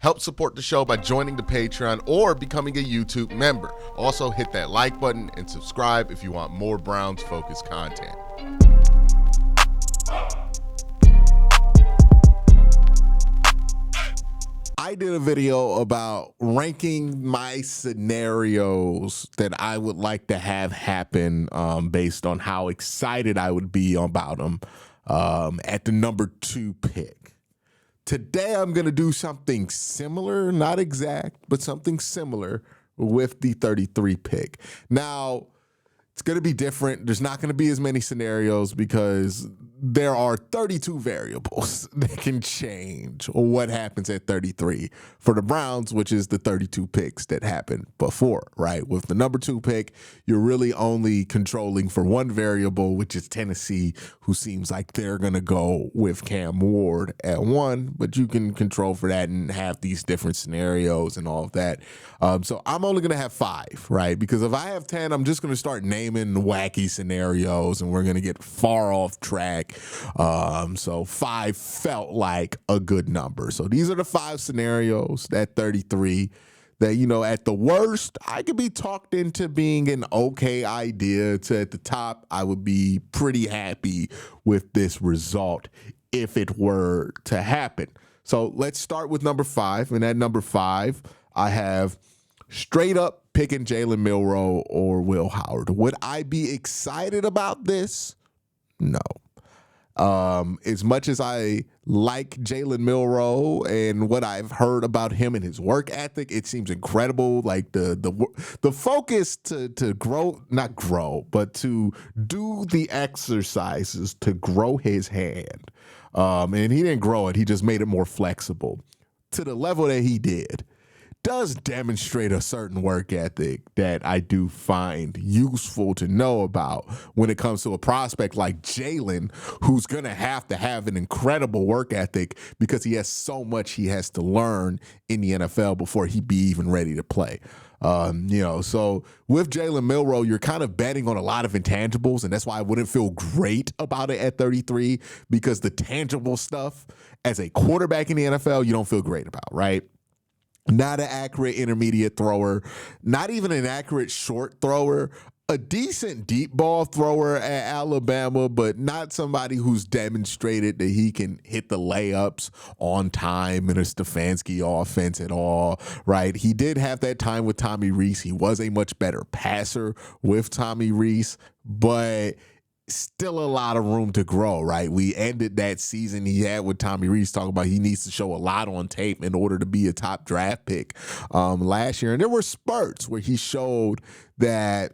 Help support the show by joining the Patreon or becoming a YouTube member. Also, hit that like button and subscribe if you want more Browns-focused content. I did a video about ranking my scenarios that I would like to have happen based on how excited I would be about them at the number 2 pick. Today, I'm going to do something similar, not exact, but something similar with the 33 pick. Now, it's going to be different. There's not going to be as many scenarios because there are 32 variables that can change what happens at 33 for the Browns, which is the 32 picks that happened before, right? With the number 2 pick, you're really only controlling for one variable, which is Tennessee, who seems like they're going to go with Cam Ward at 1, but you can control for that and have these different scenarios and all of that. So I'm only going to have 5, right? Because if I have 10, I'm just going to start naming wacky scenarios and we're going to get far off track. So 5 felt like a good number. So these are the 5 scenarios at 33 that, you know, at the worst, I could be talked into being an okay idea to at the top, I would be pretty happy with this result if it were to happen. So let's start with number 5. And at number 5, I have straight up picking Jalen Milroe or Will Howard. Would I be excited about this? No. As much as I like Jalen Milroe and what I've heard about him and his work ethic, it seems incredible. Like the focus to grow, not grow, but to do the exercises to grow his hand. And he didn't grow it. He just made it more flexible to the level that he did. Does demonstrate a certain work ethic that I do find useful to know about when it comes to a prospect like Jalen, who's going to have an incredible work ethic because he has so much he has to learn in the NFL before he be even ready to play. So with Jalen Milroe, you're kind of betting on a lot of intangibles, and that's why I wouldn't feel great about it at 33 because the tangible stuff as a quarterback in the NFL, you don't feel great about, right? Not an accurate intermediate thrower, not even an accurate short thrower, a decent deep ball thrower at Alabama, but not somebody who's demonstrated that he can hit the layups on time in a Stefanski offense at all, right? He did have that time with Tommy Rees. He was a much better passer with Tommy Rees, but still a lot of room to grow, right? We ended that season he had with Tommy Rees talking about he needs to show a lot on tape in order to be a top draft pick last year. And there were spurts where he showed that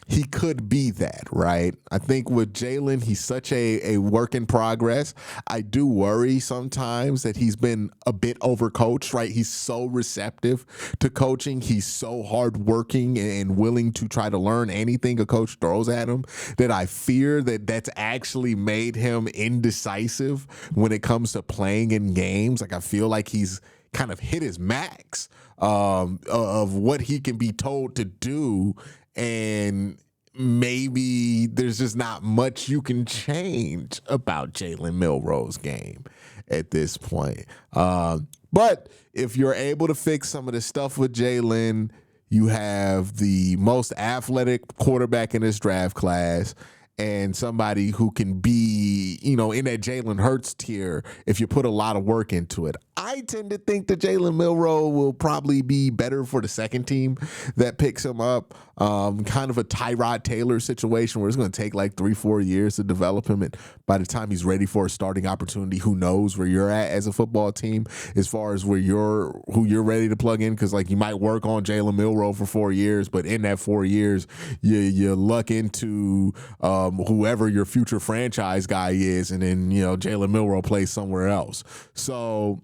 he could be that, right? I think with Jalen, he's such a work in progress. I do worry sometimes that he's been a bit overcoached, right? He's so receptive to coaching. He's so hardworking and willing to try to learn anything a coach throws at him that I fear that that's actually made him indecisive when it comes to playing in games. Like I feel like he's kind of hit his max of what he can be told to do. And maybe there's just not much you can change about Jalen Milroe's game at this point. But if you're able to fix some of the stuff with Jalen, you have the most athletic quarterback in this draft class and somebody who can be, in that Jalen Hurts tier if you put a lot of work into it. I tend to think that Jalen Milroe will probably be better for the second team that picks him up. Kind of a Tyrod Taylor situation where it's going to take like 3-4 years to develop him. And by the time he's ready for a starting opportunity, who knows where you're at as a football team as far as who you're ready to plug in. Because like you might work on Jalen Milroe for 4 years, but in that 4 years, you luck into whoever your future franchise guy is. And then, Jalen Milroe plays somewhere else. So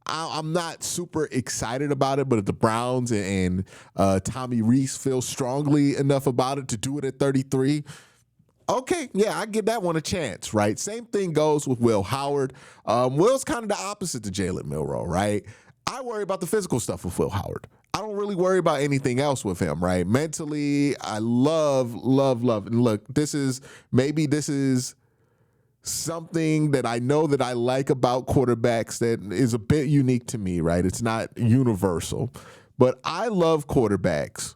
I'm not super excited about it, but if the Browns and Tommy Rees feel strongly enough about it to do it at 33, okay, yeah, I give that one a chance, right? Same thing goes with Will Howard. Will's kind of the opposite to Jalen Milroe, right? I worry about the physical stuff with Will Howard. I don't really worry about anything else with him, right? Mentally, I love. And look, this is something that I know that I like about quarterbacks that is a bit unique to me, right? It's not universal, but I love quarterbacks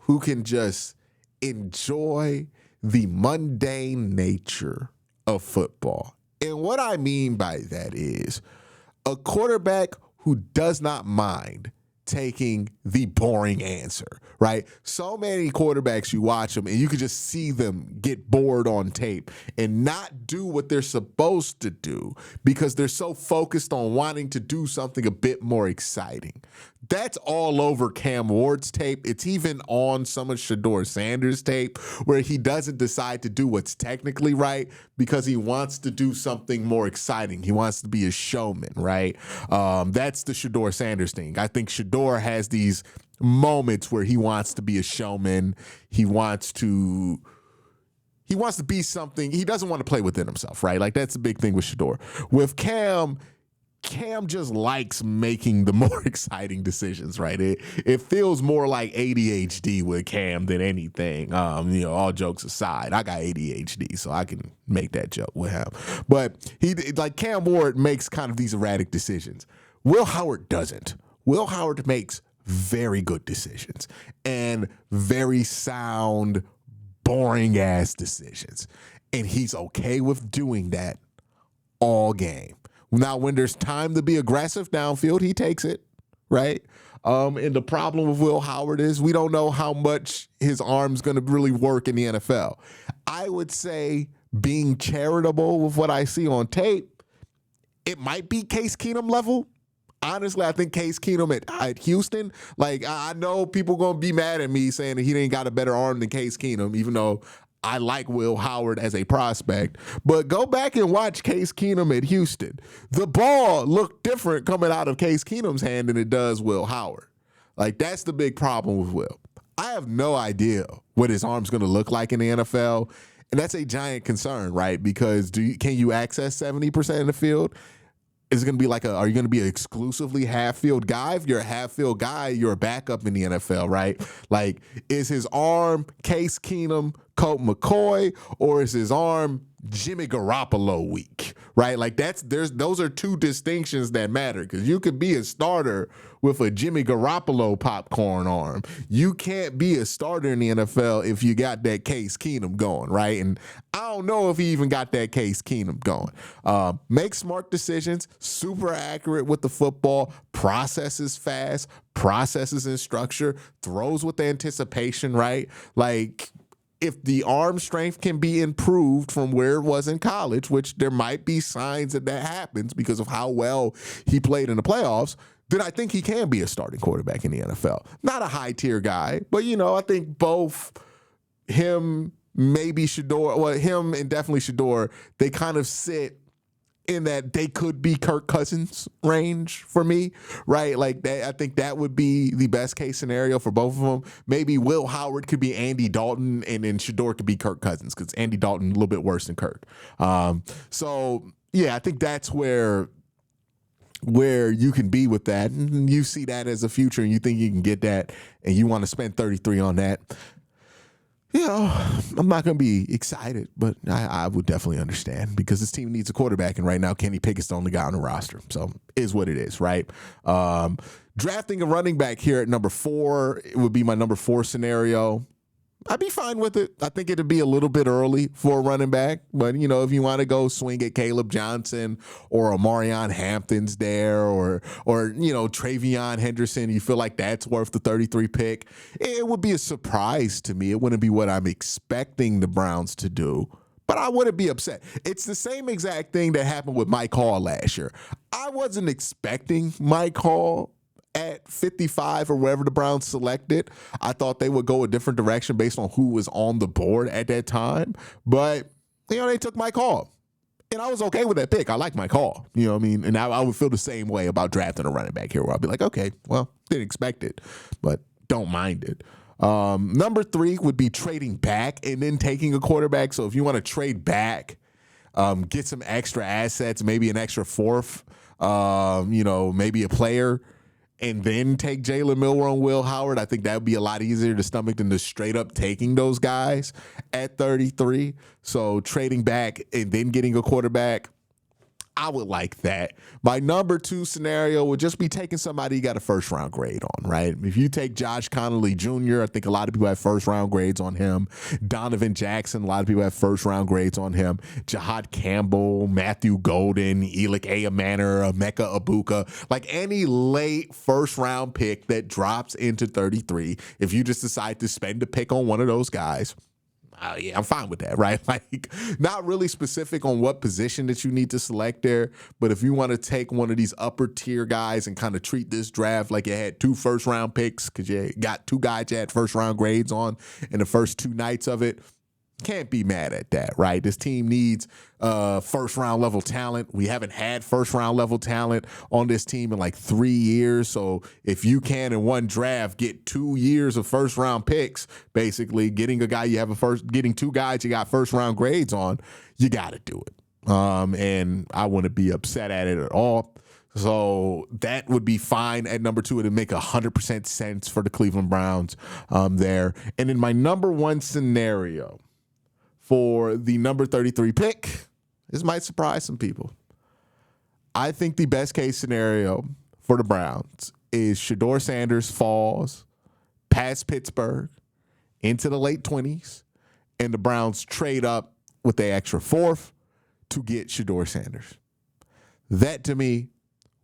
who can just enjoy the mundane nature of football. And what I mean by that is a quarterback who does not mind taking the boring answer, right? So many quarterbacks, you watch them and you can just see them get bored on tape and not do what they're supposed to do because they're so focused on wanting to do something a bit more exciting. That's all over Cam Ward's tape. It's even on some of Shedeur Sanders' tape where he doesn't decide to do what's technically right because he wants to do something more exciting. He wants to be a showman, right? That's the Shedeur Sanders thing. I think Shedeur has these moments where he wants to be a showman. He wants to be something. He doesn't want to play within himself, right? Like that's the big thing with Shedeur. With Cam just likes making the more exciting decisions, right? It feels more like ADHD with Cam than anything. All jokes aside, I got ADHD, so I can make that joke with him. But Cam Ward makes kind of these erratic decisions. Will Howard doesn't. Will Howard makes very good decisions and very sound, boring ass decisions. And he's okay with doing that all game. Now, when there's time to be aggressive downfield, he takes it, right? And the problem with Will Howard is we don't know how much his arm's going to really work in the NFL. I would say being charitable with what I see on tape, it might be Case Keenum level. Honestly, I think Case Keenum at Houston, I know people going to be mad at me saying that he ain't got a better arm than Case Keenum, even though I like Will Howard as a prospect, but go back and watch Case Keenum at Houston. The ball looked different coming out of Case Keenum's hand than it does Will Howard. That's the big problem with Will. I have no idea what his arm's going to look like in the NFL, and that's a giant concern, right? Because can you access 70% of the field? Is it going to be are you going to be an exclusively half-field guy? If you're a half-field guy, you're a backup in the NFL, right? Is his arm Case Keenum, Colt McCoy, or is his arm Jimmy Garoppolo weak, right? Those are two distinctions that matter because you could be a starter with a Jimmy Garoppolo popcorn arm. You can't be a starter in the NFL if you got that Case Keenum going, right? And I don't know if he even got that Case Keenum going. Make smart decisions, super accurate with the football, processes fast, processes in structure, throws with anticipation, right? If the arm strength can be improved from where it was in college, which there might be signs that happens because of how well he played in the playoffs, then I think he can be a starting quarterback in the NFL. Not a high-tier guy, but, I think both him, maybe Shedeur, him and definitely Shedeur, they kind of sit in that they could be Kirk Cousins range for me, right? I think that would be the best case scenario for both of them. Maybe Will Howard could be Andy Dalton, and then Shedeur could be Kirk Cousins because Andy Dalton a little bit worse than Kirk. I think that's where you can be with that, and you see that as a future, and you think you can get that, and you want to spend 33 on that. I'm not going to be excited, but I would definitely understand because this team needs a quarterback, and right now Kenny Pickett's the only guy on the roster. So is what it is, right? Drafting a running back here at number 4, it would be my number 4 scenario. I'd be fine with it. I think it'd be a little bit early for a running back, but if you want to go swing at Caleb Johnson or Omarion Hampton's there or Travion Henderson, you feel like that's worth the 33 pick. It would be a surprise to me. It wouldn't be what I'm expecting the Browns to do, but I wouldn't be upset. It's the same exact thing that happened with Mike Hall last year. I wasn't expecting Mike Hall at 55 or wherever the Browns selected. I thought they would go a different direction based on who was on the board at that time. But, they took Mike Hall. And I was okay with that pick. I like Mike Hall. You know what I mean? And I would feel the same way about drafting a running back here where I'll be like, okay, well, didn't expect it, but don't mind it. Number 3 would be trading back and then taking a quarterback. So if you want to trade back, get some extra assets, maybe an extra 4th, maybe a player, and then take Jalen Milroe and Will Howard, I think that would be a lot easier to stomach than just straight up taking those guys at 33. So trading back and then getting a quarterback, I would like that. My number 2 scenario would just be taking somebody you got a first-round grade on, right? If you take Josh Connolly Jr., I think a lot of people have first-round grades on him. Donovan Jackson, a lot of people have first-round grades on him. Jahad Campbell, Matthew Golden, Elik Ayamaner, Emeka Ibuka, like any late first-round pick that drops into 33, if you just decide to spend a pick on one of those guys, yeah, I'm fine with that, right? Like, not really specific on what position that you need to select there, but if you want to take one of these upper tier guys and kind of treat this draft like you had 2 first-round picks because you got 2 guys you had first-round grades on in the first 2 nights of it, can't be mad at that, right? This team needs first-round level talent. We haven't had first-round level talent on this team in like 3 years. So if you can in one draft get 2 years of first-round picks, basically getting a guy getting 2 guys you got first-round grades on, you got to do it. And I wouldn't be upset at it at all. So that would be fine at number 2. It would make 100% sense for the Cleveland Browns there. And in my number 1 scenario, for the number 33 pick, this might surprise some people. I think the best case scenario for the Browns is Shedeur Sanders falls past Pittsburgh into the late 20s, and the Browns trade up with the extra 4th to get Shedeur Sanders. That, to me,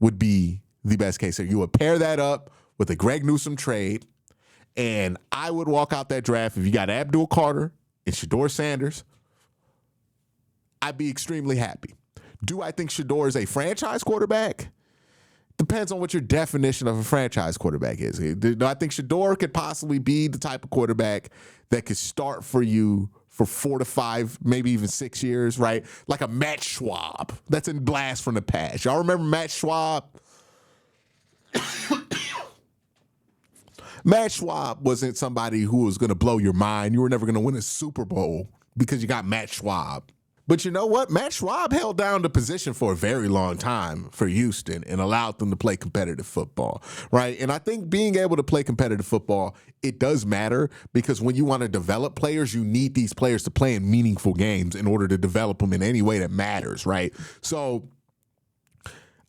would be the best case scenario. You would pair that up with a Greg Newsome trade, and I would walk out that draft if you got Abdul Carter and Shedeur Sanders, I'd be extremely happy. Do I think Shedeur is a franchise quarterback? Depends on what your definition of a franchise quarterback is. Do I think Shedeur could possibly be the type of quarterback that could start for you for 4 to 5, maybe even 6 years, right? Like a Matt Schwab. That's in Blast from the Past. Y'all remember Matt Schwab? Matt Schwab wasn't somebody who was going to blow your mind. You were never going to win a Super Bowl because you got Matt Schwab. But you know what? Matt Schwab held down the position for a very long time for Houston and allowed them to play competitive football, right? And I think being able to play competitive football, it does matter because when you want to develop players, you need these players to play in meaningful games in order to develop them in any way that matters, right? So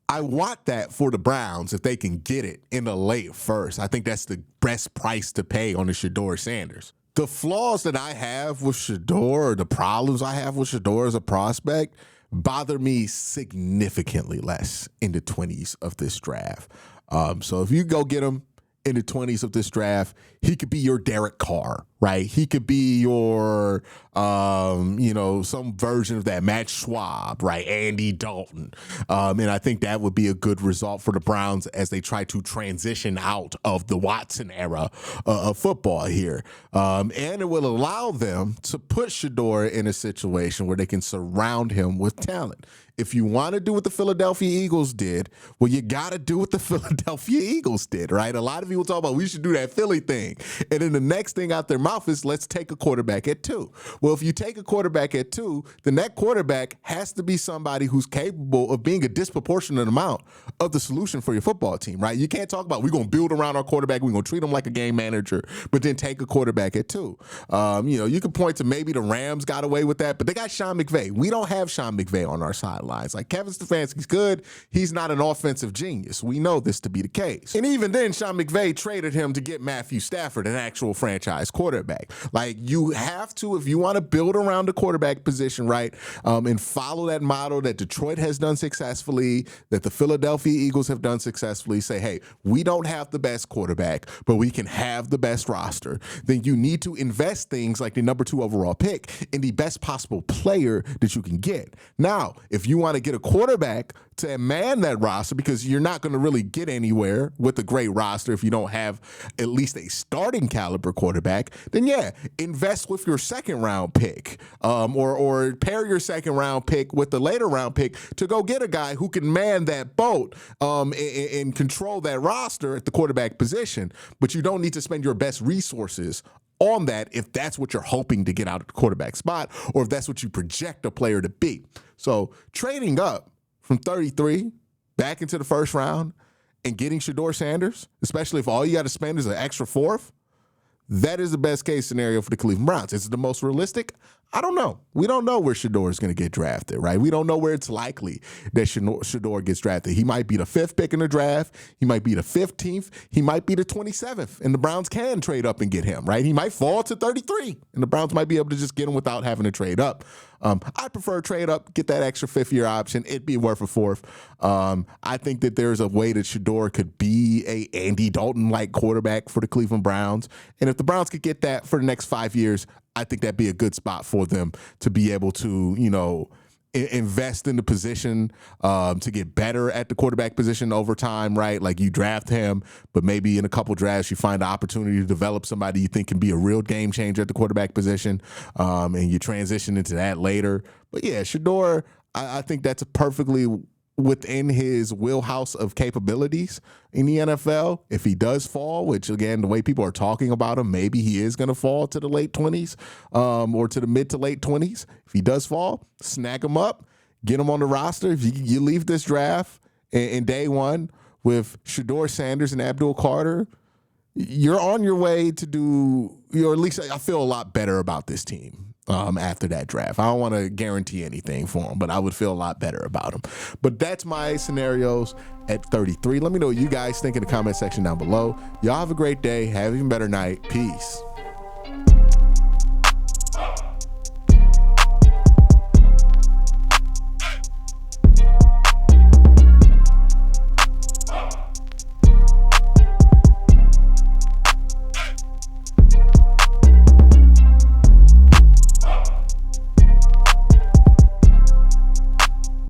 I want that for the Browns if they can get it in the late first. I think that's the best price to pay on the Shedeur Sanders. The flaws that I have with Shedeur, or the problems I have with Shedeur as a prospect, bother me significantly less in the 20s of this draft. So if you go get him in the 20s of this draft, he could be your Derek Carr, right? He could be your, some version of that Matt Schwab, right? Andy Dalton. And I think that would be a good result for the Browns as they try to transition out of the Watson era of football here. And it will allow them to put Shedeur in a situation where they can surround him with talent. If you want to do what the Philadelphia Eagles did, well, you got to do what the Philadelphia Eagles did, right? A lot of people talk about we should do that Philly thing. And then the next thing out their mouth is let's take a quarterback at 2. Well, if you take a quarterback at 2, then that quarterback has to be somebody who's capable of being a disproportionate amount of the solution for your football team, right? You can't talk about we're going to build around our quarterback, we're going to treat him like a game manager, but then take a quarterback at 2. You could point to maybe the Rams got away with that, but they got Sean McVay. We don't have Sean McVay on our sidelines. Like Kevin Stefanski's good. He's not an offensive genius. We know this to be the case. And even then, Sean McVay traded him to get Matthew Stafford, an actual franchise quarterback. Like you have to, if you want to build around the quarterback position, right, and follow that model that Detroit has done successfully, that the Philadelphia Eagles have done successfully, say, hey, we don't have the best quarterback, but we can have the best roster. Then you need to invest things like the number 2 overall pick in the best possible player that you can get. Now, if you want to get a quarterback to man that roster, because you're not going to really get anywhere with a great roster if you don't have at least a starting caliber quarterback, then yeah, invest with your second round pick, or pair your second round pick with the later round pick to go get a guy who can man that boat and control that roster at the quarterback position. But you don't need to spend your best resources on that if that's what you're hoping to get out of the quarterback spot, or if that's what you project a player to be. So trading up from 33 back into the first round and getting Shedeur Sanders, especially if all you got to spend is an extra fourth, that is the best case scenario for the Cleveland Browns. Is it the most realistic? I don't know. We don't know where Shedeur is going to get drafted, right? We don't know where it's likely that Shedeur gets drafted. He might be the 5th pick in the draft. He might be the 15th. He might be the 27th, and the Browns can trade up and get him, right? He might fall to 33, and the Browns might be able to just get him without having to trade up. I prefer trade up, get that extra 5th-year option. It'd be worth a fourth. I think that there's a way that Shedeur could be a Andy Dalton-like quarterback for the Cleveland Browns, and if the Browns could get that for the next 5 years, I think that'd be a good spot for them to be able to, invest in the position, to get better at the quarterback position over time, right? Like you draft him, but maybe in a couple drafts you find the opportunity to develop somebody you think can be a real game changer at the quarterback position, and you transition into that later. But yeah, Shedeur, I think that's perfectly within his wheelhouse of capabilities in the NFL. If he does fall, which again, the way people are talking about him, maybe he is going to fall to the late 20s, or to the mid to late 20s. If he does fall, snag him up, get him on the roster. If you leave this draft in day one with Shedeur Sanders and Abdul Carter, you're on your way to do, or at least I feel a lot better about this team. After that draft, I don't want to guarantee anything for him, but I would feel a lot better about him. But that's my scenarios at 33. Let me know what you guys think in the comment section down below. Y'all have a great day. Have an even better night. Peace.